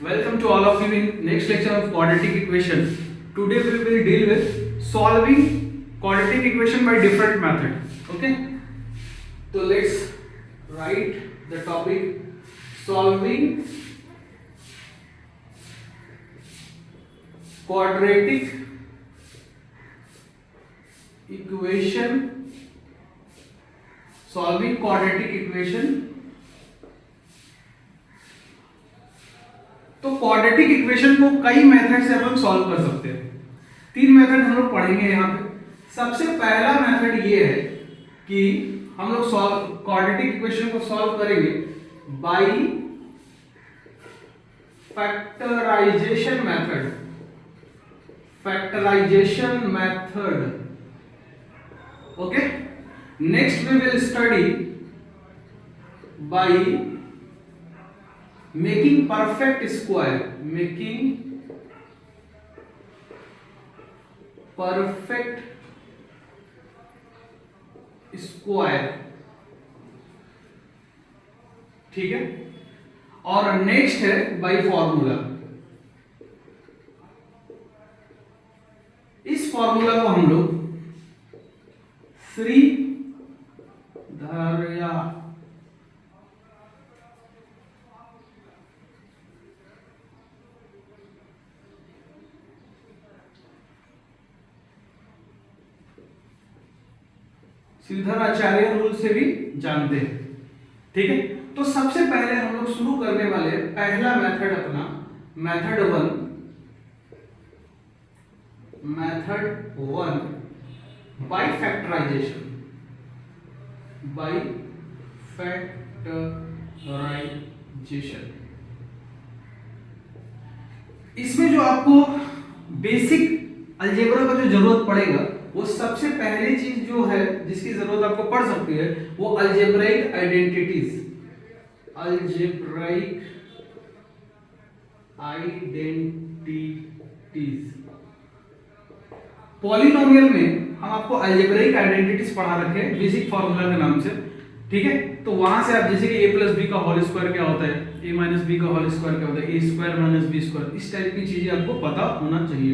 Welcome to all of you in next lecture of quadratic equation. Today we will deal with solving quadratic equation by different method. Okay. So let's write the topic solving quadratic equation. Solving quadratic equation. तो quadratic equation को कई method से अपन solve कर सकते हैं। तीन method हम लोग पढ़ेंगे यहाँ पे। सबसे पहला मेथड ये है कि हम लोग क्वाड्रेटिक इक्वेशन को सॉल्व करेंगे by factorisation method. Factorisation method. Okay. Next we will study by making perfect square, making perfect square, ठीक है। और नेक्स्ट है बाय फॉर्मूला। इस फॉर्मूला को हम लोग श्रीधर आचार्य रूल से भी जानते हैं, ठीक है। तो सबसे पहले हम लोग शुरू करने वाले पहला मेथड अपना मेथड वन बाय फैक्टराइजेशन। इसमें जो आपको बेसिक अलजेब्रा का जो जरूरत पड़ेगा वो सबसे पहली चीज जो है जिसकी जरूरत आपको पड़ सकती है वो अलजेब्राइक आइडेंटिटीज। पॉलिनोमियल में हम आपको अलजेब्राइक आइडेंटिटीज पढ़ा रखे हैं बेसिक फार्मूला के नाम से, ठीक है। तो वहां से आप जैसे कि a प्लस बी का होल स्क्वायर क्या होता है, a माइनस बी का होल स्क्वायर क्या होता है, a square minus b square, इस टाइप की चीजें आपको पता होना चाहिए।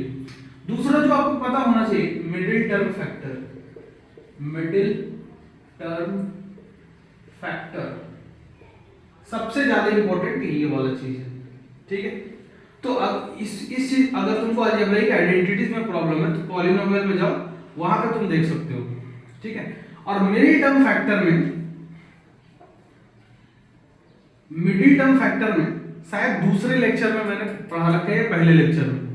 दूसरा जो आपको पता होना चाहिए middle term factor. Middle term factor सबसे ज्यादा इंपॉर्टेंट ये वाला चीज है, ठीक है। तो अब इस चीज अगर तुमको अलजेब्राइक आइडेंटिटीज में प्रॉब्लम है तो पॉलिनोमियल में जाओ, वहां पे तुम देख सकते हो, ठीक है। और मिडिल टर्म फैक्टर में शायद दूसरे लेक्चर में मैंने पढ़ा रखा है, पहले लेक्चर में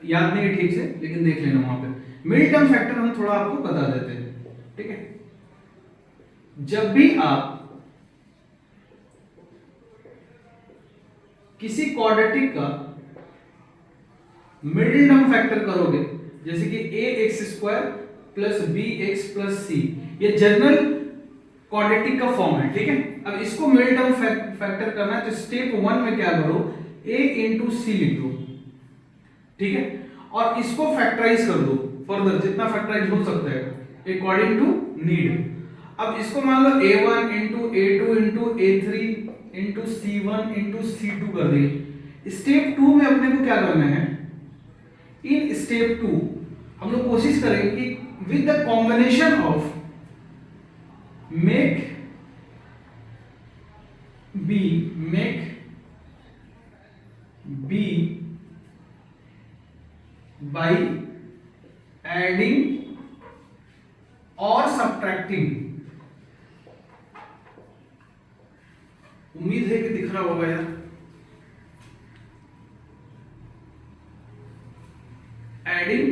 याद नहीं है ठीक से, लेकिन देख लेना वहां पे। मिडिल टर्म फैक्टर हम थोड़ा आपको बता देते हैं, ठीक है। जब भी आप किसी क्वाड्रेटिक का मिडिल टर्म फैक्टर करोगे, जैसे कि ax square plus bx plus c, ये जनरल क्वाड्रेटिक का फॉर्म है, ठीक है। अब इसको मिडिल टर्म फैक्टर करना है तो स्टेप 1 में क्या करो, a इंटू सी लिख दो, ठीक है। और इसको फैक्टराइज कर दो फर्दर, जितना फैक्टराइज हो सकता है अकॉर्डिंग टू नीड। अब इसको मान लो a1 into a2 into a3 into c1 into c2 कर दिए। स्टेप 2 में अपने को क्या करना है, इन स्टेप 2 हम लोग कोशिश करेंगे कि with the combination of make b by adding और subtracting। उम्मीद है कि दिख रहा होगा यार। एडिंग,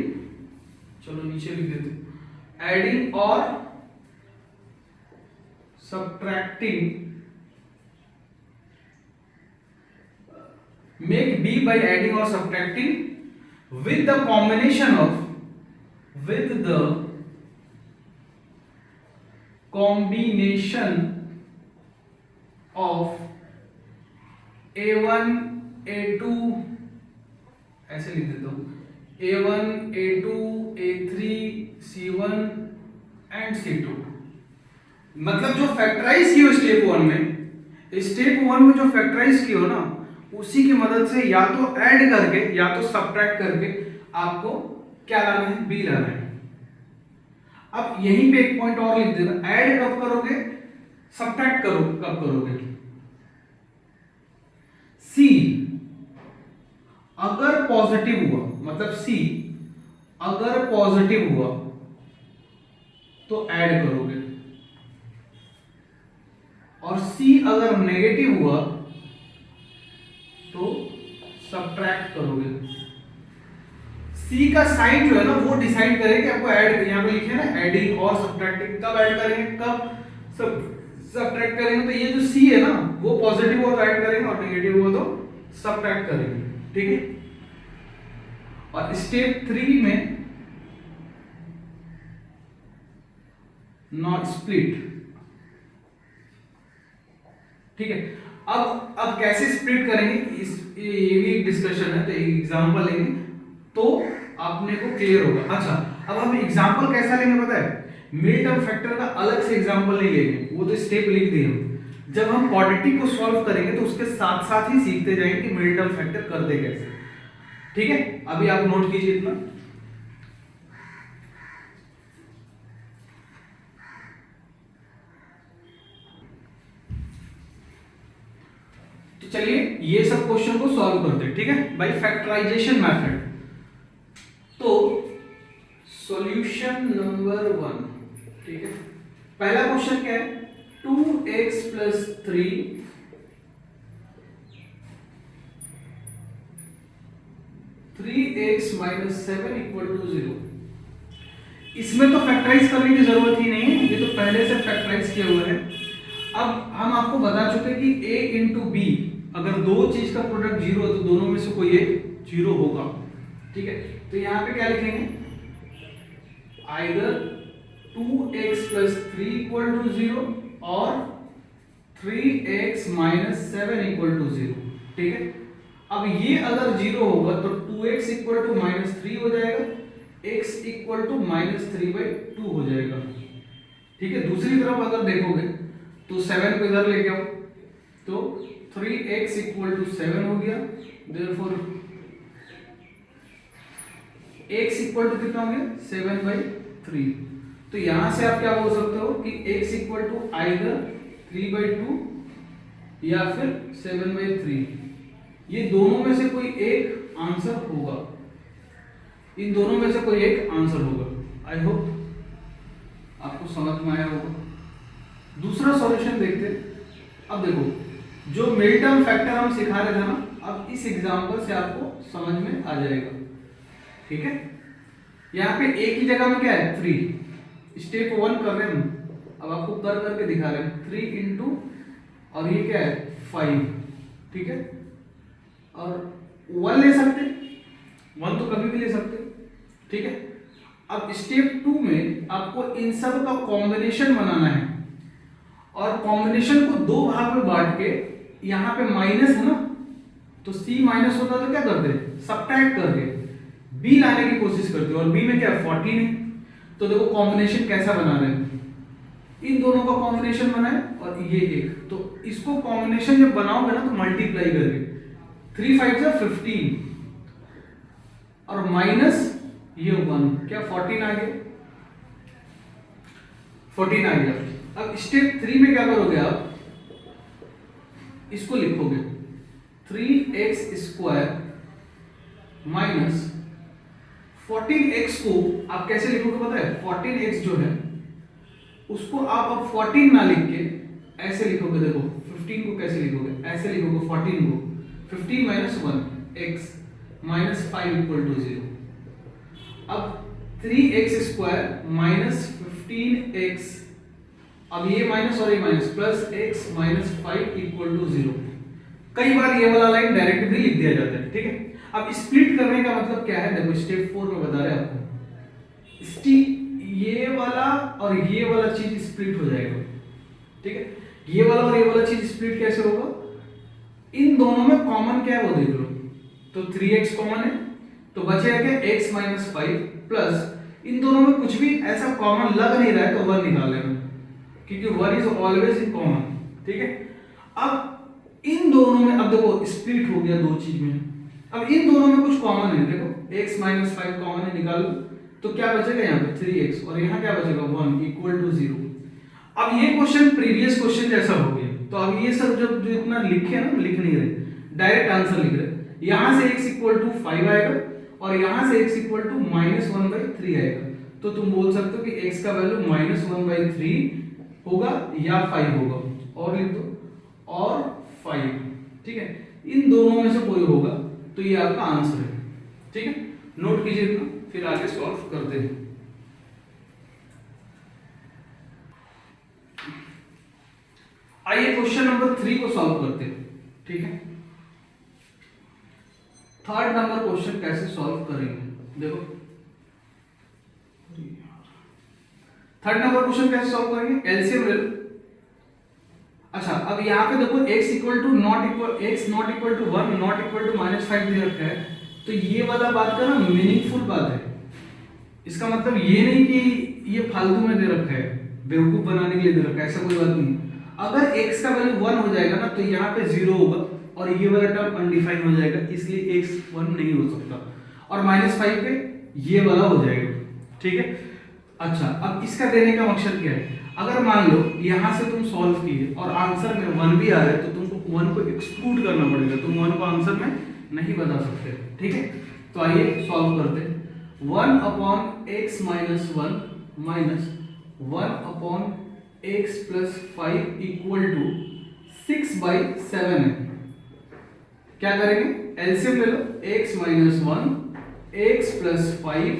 चलो नीचे लिख देते, एडिंग और subtracting, make b by adding or subtracting with the combination of a1 a2, ऐसे लिख देता हूं, a1 a2 a3 c1 and c2। मतलब जो फैक्टराइज किया स्टेप 1 में, स्टेप 1 में जो फैक्टराइज किया ना उसी की मदद से या तो ऐड करके या तो सब्ट्रैक्ट करके आपको क्या लाना है, बी लाना है। अब यहीं पे एक पॉइंट और लिख देना, ऐड कब करोगे, सब्ट्रैक्ट कब करोगे। सी अगर पॉजिटिव हुआ, मतलब सी अगर पॉजिटिव हुआ तो ऐड करोगे, और सी अगर नेगेटिव हुआ तो सब्ट्रैक्ट करोगे। सी का साइन जो है ना वो डिसाइड करें कि आपको ऐड, यहां पे लिखे है ना एडिंग और सब्ट्रैक्टिंग, कब ऐड करेंगे कब सब्ट्रैक्ट करेंगे। तो ये जो सी है ना वो पॉजिटिव हुआ तो ऐड करेंगे और नेगेटिव हुआ तो सब्ट्रैक्ट करेंगे, ठीक है। और स्टेप 3 में नॉट स्प्लिट, ठीक है। अब कैसे स्प्लिट करेंगे ये भी डिस्कशन है, तो एक एग्जांपल लेंगे तो आपने को क्लियर होगा। अच्छा, अब हम एग्जांपल कैसा लेंगे पता है, मिड टर्म फैक्टर का अलग से एग्जांपल नहीं लेंगे, वो तो स्टेप लिख दिए हम। जब हम क्वाड्रेटिक को सॉल्व करेंगे तो उसके साथ साथ ही सीखते जाएंगे कि मिड टर्म फैक्टर करते कैसे, ठीक है। अभी आप नोट कीजिए इतना। तो चलिए ये सब क्वेश्चन को सॉल्व करते हैं, ठीक है, बाय फैक्टराइजेशन मेथड। तो सॉल्यूशन नंबर 1, ठीक है। पहला क्वेश्चन क्या है, 2x plus 3 3x minus 7 equal to 0। इसमें तो फैक्टराइज करने की जरूरत ही नहीं है, ये तो पहले से फैक्टराइज किए हुए हैं। अब हम आपको बता चुके कि a इंटू बी, अगर दो चीज का प्रोडक्ट 0 है तो दोनों में से कोई एक 0 होगा, ठीक है। तो यहां पे क्या लिखेंगे, either 2x plus 3 equal to 0 और 3x माइनस 7 इक्वल टू 0, ठीक है। अब ये अगर 0 होगा तो 2x इक्वल टू माइनस 3 हो जाएगा, x इक्वल टू माइनस 3/2 हो जाएगा, ठीक है। दूसरी तरफ अगर देखोगे तो 7 को इधर लेके आओ तो 3x इक्वल टू 7 हो गया, देयरफॉर x इक्वल टू कितना हो गया, 7/3। तो यहां से आप क्या बोल सकते हो कि x इक्वल टू आइदर 3/2 या फिर 7/3, ये दोनों में से कोई एक आंसर होगा, इन दोनों में से कोई एक आंसर होगा। आई होप आपको समझ में आया होगा। दूसरा सॉल्यूशन देखते हैं। अब देखो जो मिड टर्म फैक्टर हम सिखा रहे थे ना, अब इस एग्जांपल से आपको समझ में आ जाएगा, ठीक है। यहाँ पे एक ही जगह में क्या है, 3, स्टेप 1 कर रहे हैं हम, अब आपको कर करके दिखा रहे हैं, 3 इंटू और ये क्या है 5, ठीक है। और 1 ले सकते, 1 तो कभी भी ले सकते, ठीक है। अब स्टेप 2 में आपको इन सब का कॉम्बिनेशन बनाना है, और कॉम्बिनेशन को दो भाग में बांट के, यहाँ पे माइनस है ना, तो c माइनस होता तो क्या करते, सब्ट्रैक्ट करके b लाने की कोशिश करते, और b में क्या 14 है। तो देखो कॉम्बिनेशन कैसा बना रहे हैं, इन दोनों का कॉम्बिनेशन बना है और ये एक, तो इसको कॉम्बिनेशन जब बनाओगे ना तो मल्टीप्लाई करके 3 5 से 15 और माइनस ये 1, क्या 14 आ गया, 14 आ गया। अब स्टेप 3 में क्या करोगे आप, इसको लिखोगे 3x स्क्वायर माइनस 14x को आप कैसे लिखोगे पता है, 14x जो है उसको आप अब 14 ना लिख के ऐसे लिखोगे, देखो 15 को कैसे लिखोगे, ऐसे लिखोगे 14 को 15 minus 1 x minus 5 equal to 0। अब 3x स्क्वायर माइनस 15x, अब ये माइनस और ये minus, plus x minus 5 equal to 0। कई बार ये वाला लाइन डायरेक्ट भी लिख दिया जाता है, ठीक है। अब स्प्लिट करने का मतलब क्या है, देखो स्टेप 4 में बता रहे हैं आपको, ये वाला और ये वाला चीज स्प्लिट हो जाएगा, ठीक है। ये वाला और ये वाला चीज स्प्लिट कैसे होगा, इन दोनों में कॉमन क्या है वो देख लो, तो 3x कॉमन है तो बचेगा क्या x माइनस 5 प्लस इन दोनों में कुछ भी ऐसा कॉमन लग नहीं रहा है तो 1 निकाल लेना, क्योंकि 1 इज ऑलवेज इन कॉमन, ठीक है। अब इन दोनों में अब देखो स्प्लिट हो गया दो चीज में। अब इन दोनों में कुछ कॉमन है, देखो x माइनस 5 कॉमन है, निकाल लो तो क्या बचेगा यहाँ पे 3x और यहाँ क्या बचेगा 1 इक्वल टू 0। अब ये क्वेश्चन प्रीवियस क्वेश्चन जैसा हो गया, तो अब ये सब जब जो इतना लिखे ना, लिख नहीं रहे, डायरेक्ट आंसर लिख रहे। यहाँ से x इक्वल टू 5 आएगा और यहाँ से x इक्वल टू -1/3 आएगा, तो तुम बोल सकते हो कि x का वैल्यू -1/3 होगा या 5 होगा, और लिख दो और 5, ठीक है। इन दोनों में से कोई होगा तो ये आपका आंसर है, ठीक है। नोट कीजिए इतना, फिर आगे सॉल्व करते हैं। आइए क्वेश्चन नंबर 3 को सॉल्व करते हैं, ठीक है। थर्ड नंबर क्वेश्चन कैसे सॉल्व करेंगे, देखो थर्ड नंबर क्वेश्चन कैसे सॉल्व करेंगे, एलसीएम ले लो। अच्छा, अब यहाँ पे देखो x equal to not equal to 1 not equal to -5 दे रखा है, तो ये वाला बात का ना मीनिंगफुल बात है। इसका मतलब ये नहीं कि ये फालतू में दे रखा है, बेवकूफ बनाने के लिए दे रखा है, ऐसा कोई बात नहीं। अगर x का वैल्यू 1 हो जाएगा ना तो यहाँ पे 0 होगा और ये वाला टर्म अनडिफाइन हो जाएगा, इसलिए x 1 नहीं हो सकता, और -5 पे ये वाला हो जाएगा, ठीक है। अच्छा, अब इसका देने का मकसद क्या है, अगर मान लो यहां से तुम सॉल्व किए और आंसर में 1 भी आ रहा है तो तुमको 1 को एक्सक्लूड करना पड़ेगा, तुम 1 को आंसर में नहीं बता सकते, ठीक है। तो आइए सॉल्व करते हैं। 1 upon x minus 1 minus 1 upon x plus 5 equal to 6/7 है। क्या करेंगे, एलसीएम ले लो, x माइनस 1 x प्लस 5,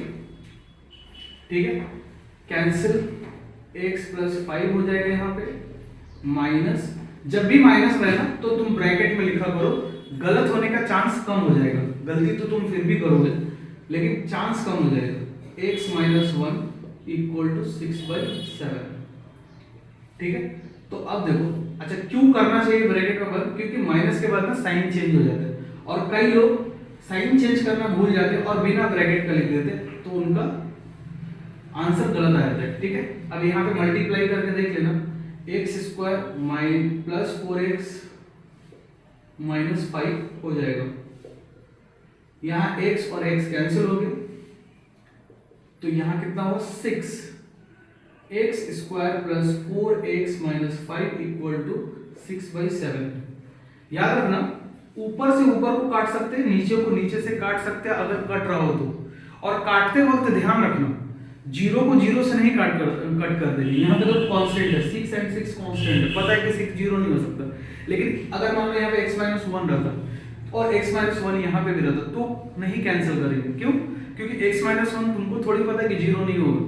ठीक है, कैंसिल x प्लस 5 हो जाएगा यहाँ पे, माइनस, जब भी माइनस रहे ना तो तुम ब्रैकेट में लिखा करो, गलत होने का चांस कम हो जाएगा, गलती तो तुम फिर भी करोगे लेकिन चांस कम हो जाएगा। x माइनस 1 इक्वल टू 6/7, ठीक है। तो अब देखो, अच्छा क्यों करना चाहिए ब्रैकेट में बंद, क्योंकि माइनस के बाद ना साइन चेंज हो जाता है और कई लोग साइन चेंज करना भूल जाते हैं और बिना ब्रैकेट का लिख देते, तो उनका आंसर गलत आ जाता है, ठीक है। अब यहाँ पे मल्टीप्लाई करके देख लेना, x² प्लस 4x माइनस 5 हो जाएगा, यहाँ x और x कैंसिल हो गए, तो यहाँ कितना हुआ 6x² plus 4x minus 5 equal to 6/7। याद रखना, ऊपर से ऊपर को काट सकते हैं, नीचे को नीचे से काट सकते हैं अगर कट रहा हो तो, और काटते वक्त ध्यान रखना जीरो को जीरो से नहीं कट कर देनी। यहाँ पे तो कांस्टेंट है, 6 and 6 कांस्टेंट है, पता है कि 6 जीरो नहीं हो सकता, लेकिन अगर मान लो यहाँ पे x माइनस 1 रहता और x माइनस 1 यहाँ पे भी रहता तो नहीं कैंसिल करेंगे, क्यों, क्योंकि x माइनस 1 तुमको थोड़ी पता है कि जीरो नहीं होगा,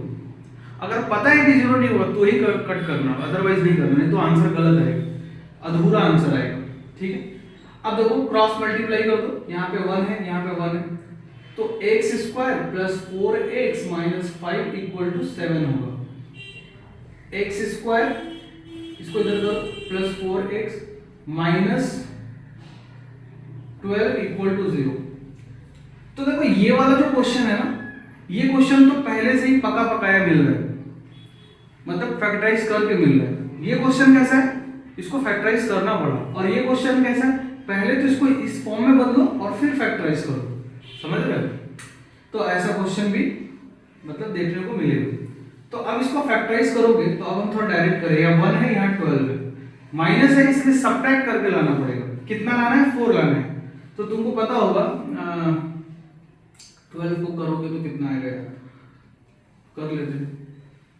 अगर पता है कि जीरो नहीं होगा तो ही कट करना, अदरवाइज नहीं करना, नहीं तो आंसर गलत आएगा, अधूरा आंसर आएगा, ठीक है। अब देखो क्रॉस मल्टीप्लाई कर दो, यहाँ पे 1 है, यहाँ पे 1 है, तो x² plus 4x minus 5 equal to 7 होगा। x² इसको इधर करो, plus 4x minus 12 equal to 0। तो देखो ये वाला जो क्वेश्चन है ना, ये क्वेश्चन तो पहले से ही पका पकाया मिल रहा है, मतलब फैक्टराइज करके मिल रहा है। ये क्वेश्चन कैसा है, इसको फैक्टराइज करना पड़ा, और ये क्वेश्चन कैसा है, पहले तो इसको इस फॉर्म में बदलो और फिर फैक्टराइज करो, समझ रहे हो। तो ऐसा क्वेश्चन भी मतलब देखने को मिलेगा। तो अब इसको फैक्टराइज करोगे तो अब हम थोड़ा डायरेक्ट करें, यहाँ 1 है, यहाँ 12 है, माइनस है इसलिए सबट्रैक्ट करके लाना पड़ेगा। कितना लाना है, 4 लाना है। तो तुमको पता होगा 12 को करोगे तो कितना आएगा यार, कर लेते हैं।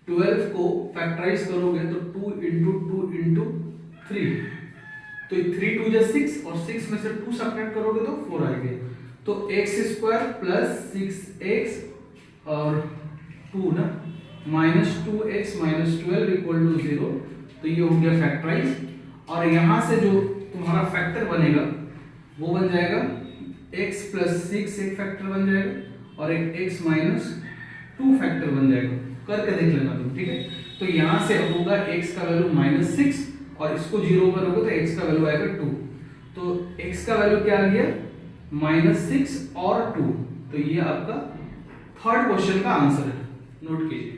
12 को फैक्टराइज करोगे तो 2 इंटू 2 इंटू 3, तो 3 2 जा 6 और 6 में से 2 सबट्रैक्ट करोगे तो 4 आएगा। तो x² प्लस 6x और 2 ना minus 2x minus 12 equal to 0, तो ये हो गया फैक्टराइज। और यहाँ से जो तुम्हारा फैक्टर बनेगा वो बन जाएगा x प्लस 6 एक फैक्टर बन जाएगा और एक x माइनस 2 फैक्टर बन जाएगा, करके देख लेना तुम, ठीक है। तो यहाँ से होगा x का वैल्यू -6 और इसको 0 करोगे तो x का वैल्यू आएगा 2, तो x का वैल्यू क्या आ गया -6 और 2, तो ये आपका थर्ड क्वेश्चन का आंसर है, नोट कीजिए।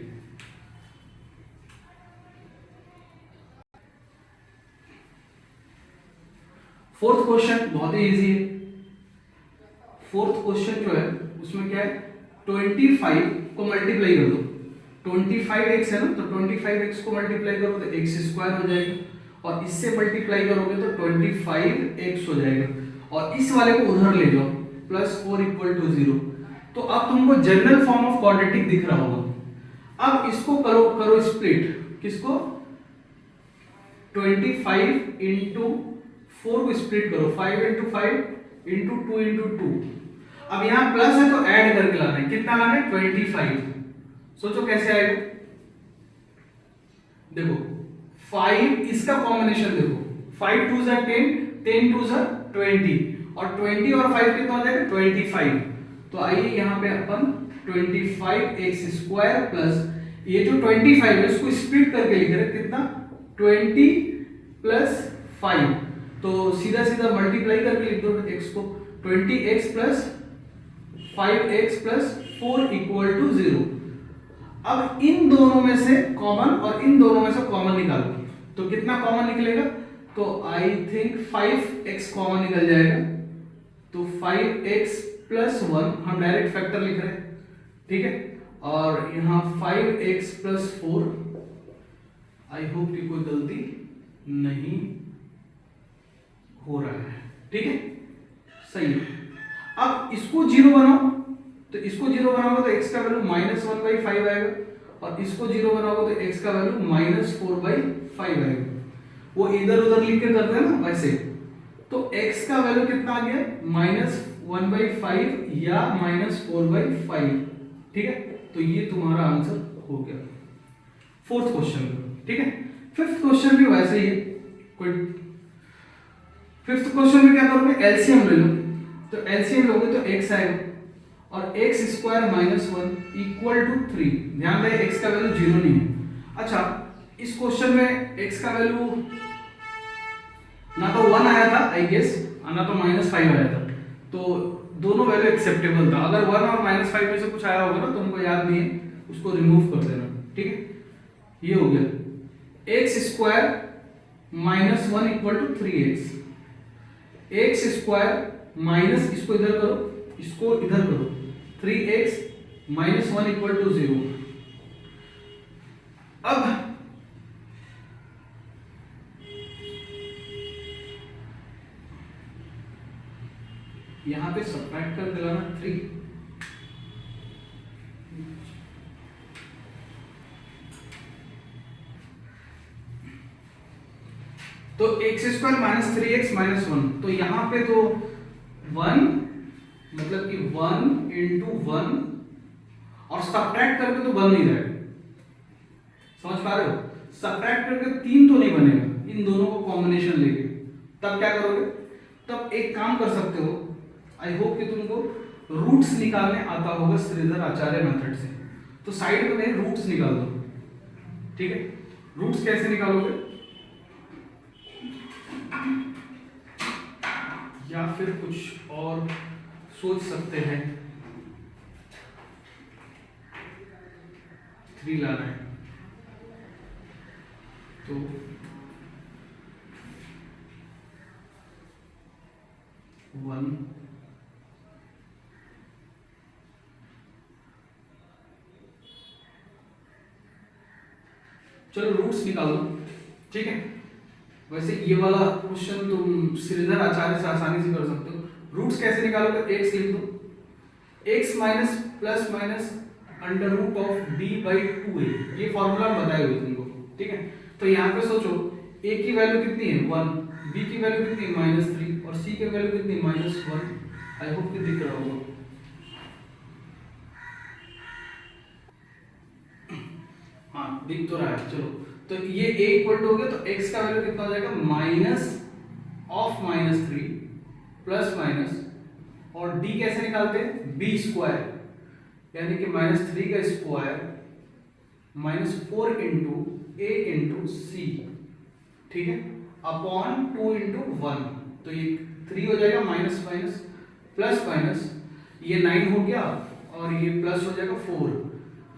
फोर्थ क्वेश्चन बहुत ही इजी है। फोर्थ क्वेश्चन जो है उसमें क्या है, 25 को मल्टीप्लाई कर दो। 25x है ना, तो 25x को मल्टीप्लाई करो तो x स्क्वायर हो जाएगा, और इससे मल्टीप्लाई करोगे तो 25x हो जाएगा, और इस वाले को उधर ले जाओ +4 = 0। तो अब तुमको जनरल फॉर्म ऑफ क्वाड्रेटिक दिख रहा होगा। अब इसको करो करो स्प्लिट, किसको, 25 इंटू 4 को स्प्लिट करो, 5 इंटू 5 इंटू 2 इंटू 2। अब यहां प्लस है तो ऐड करके लाना है, कितना लाना है, 25। सोचो कैसे आएगा, देखो 5 इसका कॉम्बिनेशन देखो, 5 2 ज़ा 10, 10 2 ज़ा 20, और 20 और 5 कितना हो जाएगा, 25। तो आइए यहाँ पे अपन 25x² प्लस ये जो 25 है इसको स्प्लिट करके लिख रहे हैं, कितना, 20 प्लस 5, तो सीधा सीधा मल्टीप्लाई करके लिख दो x को, 20x प्लस 5x प्लस 4 = 0। अब इन दोनों में से कॉमन और इन दोनों में से कॉमन निकालो, तो कितना कॉमन निकलेगा, तो आई थिंक 5x कॉमन निकल जाएगा, तो 5x प्लस 1 हम डायरेक्ट फैक्टर लिख रहे हैं, ठीक है, और यहाँ 5x प्लस 4, आई होप कि कोई गलती नहीं हो रहा है, ठीक है, सही है। अब इसको 0 बनाओ, तो इसको 0 बनाओगे तो x का वैल्यू -1/5 आएगा, और इसको 0 बनाओगे तो x का वैल्यू -4/5 आएगा। वो इधर उधर लिख के करते हैं ना वैसे, तो x का वैल्यू कितना आ गया, -1/5 या -4/5, ठीक है, तो ये तुम्हारा आंसर हो गया फोर्थ क्वेश्चन का, ठीक है। फिफ्थ क्वेश्चन भी वैसे ही है, कोई फिफ्थ क्वेश्चन में क्या करोगे, एलसीएम ले लो, तो एलसीएम लोगे तो x आएगा, और x² - 1 = 3। ध्यान रहे x का वैल्यू 0 नहीं है। अच्छा, इस क्वेश्चन में x का वैल्यू ना तो 1 आया था आई गेस, ना तो -5 आया था, तो दोनों वैल्यू एक्सेप्टेबल था। अगर 1 और -5 में से कुछ आया होगा ना, तुमको याद नहीं है, उसको रिमूव कर देना, ठीक है। ये हो गया x² - 1 = 3x, x² माइनस इसको इधर करो, इसको इधर करो, 3x - 1 = 0। अब यहां पे सब्ट्रैक्ट कर दिलाना 3, तो x² - 3x - 1, तो यहां पे तो 1 मतलब कि 1 × 1, और सब्ट्रैक्ट करके तो 1 नहीं रहेगा, समझ पा रहे हो, सब्ट्रैक्ट करके 3 तो नहीं बनेगा, इन दोनों को कॉम्बिनेशन लेके, तब क्या करोगे, तब एक काम कर सकते हो, आई होप कि तुमको रूट्स निकालने आता होगा श्रीधर आचार्य मेथड से, तो साइड में रूट्स निकाल दो, ठीक है। रूट्स कैसे निकालोगे, या फिर कुछ और सोच सकते हैं, 3 लाना है तो वन, चलो रूट्स निकालो, ठीक है। वैसे ये वाला क्वेश्चन तुम श्रीधर आचार्य से आसानी से कर सकते हो। रूट्स कैसे निकालोगे, x लिख दो, x minus plus minus √b/2a, ये फॉर्मूला बताए हुए तुमको, ठीक है। तो यहाँ पे सोचो a की वैल्यू कितनी है 1, b की वैल्यू कितनी है -3, और c की वैल्यू कितनी है -1। आई होप कि दिख रहा होगा, हाँ दिख तो रहा है। चलो, तो ये a इक्वल हो गया, तो x का वैल्यू कितना हो जाएगा -3 प्लस माइनस, और d कैसे निकालते हैं, b², यानी कि -3 का स्क्वायर -4 × a × c, ठीक है, अपॉन 2 × 1, तो ये 3 हो जाएगा, माइनस माइनस प्लस माइनस, ये 9 हो गया, और ये प्लस हो जाएगा 4,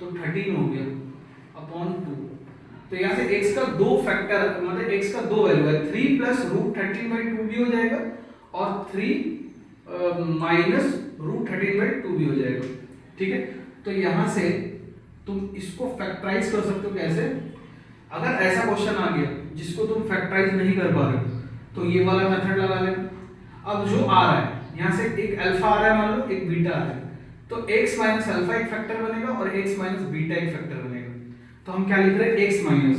तो 13 हो गया, अपॉन 2। तो यहाँ से x का दो फैक्टर मतलब x का दो वैल्यू है, 3 प्लस रूट 13/2 भी हो जाएगा और 3 माइनस रूट 13/2 भी हो जाएगा। ठीक है, तो यहाँ से तुम इसको फैक्टराइज कर सकते हो। कैसे? अगर ऐसा क्वेश्चन आ गया जिसको तुम फैक्टराइज नहीं कर पा रहे हो तो ये वाला मेथड लगा लेना। अब जो आ रहा है यहाँ से एक अल्फा आ रहा है, मान लो एक बीटा आ रहा है, तो x माइनस अल्फा एक फैक्टर बनेगा और x माइनस बीटा एक फैक्टर बनेगा। तो हम क्या लिख रहे हैं? x माइनस,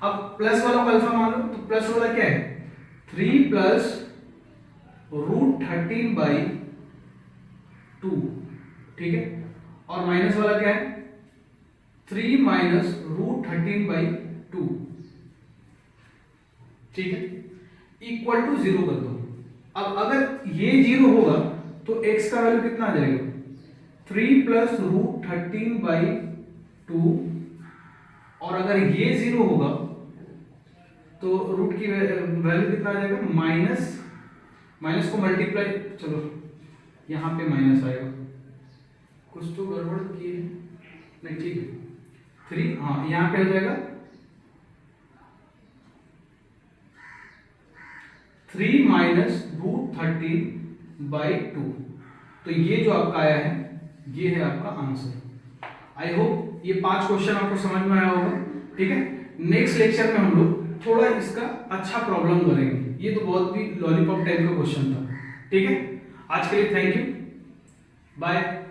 अब प्लस वाला को अल्फा मान लो, तो प्लस वाला क्या है? 3 प्लस रूट 13/2। ठीक है, और माइनस वाला क्या है? 3 माइनस रूट 13/2। ठीक है, इक्वल टू 0 कर दो। अब अगर ये 0 होगा तो x का वैल्यू कितना आ जाएगा? 3 प्लस रूट 13/2, और अगर ये 0 होगा तो रूट की वैल्यू कितना आ जाएगा? माइनस को मल्टीप्लाई, चलो यहाँ पे माइनस आएगा, कुछ तो गड़बड़ की है, नहीं ठीक है, 3, हाँ यहाँ पे हो जाएगा 3 माइनस रूट 13/2। तो ये जो आपका आया है ये है आपका आंसर। आई होप ये 5 क्वेश्चन आपको समझ में आया होगा। ठीक है, नेक्स्ट लेक्चर में हम लोग थोड़ा इसका अच्छा प्रॉब्लम करेंगे। ये तो बहुत भी लॉलीपॉप टाइप का क्वेश्चन था। ठीक है, आज के लिए थैंक यू, बाय।